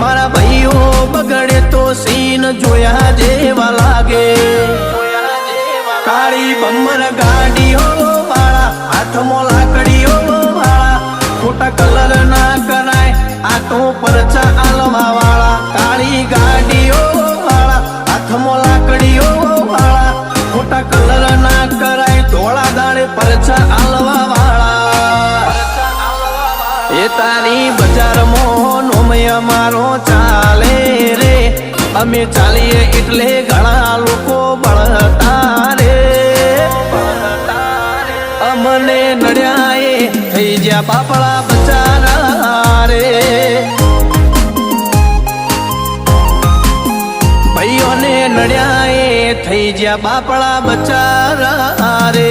મારા ભાઈઓ બગડે તો સીન જોયા જેવા લાગે કાળી બમ્મર ગાડીઓ વાળા હાથમાં લાકડીઓ વાળા ખોટા કલર ના કરાય આ તો પરચા આલવા વાળા કાળી ગાડીઓ વાળા હાથમાં લાકડીઓ વાળા ખોટા કલર ના કરાય ધોળા દાડે પરચા આલવા વાળા એ તારી બજારમાં નોમય મારો ચાલે રે અમે ચાલીએ એટલે ઘણા લોકો બળતા રે અમને નડ્યા એ થઈ જ્યાં બાપડા બચારા રે ભાઈઓને નડ્યા એ થઈ જ્યાં બાપડા બચારા રે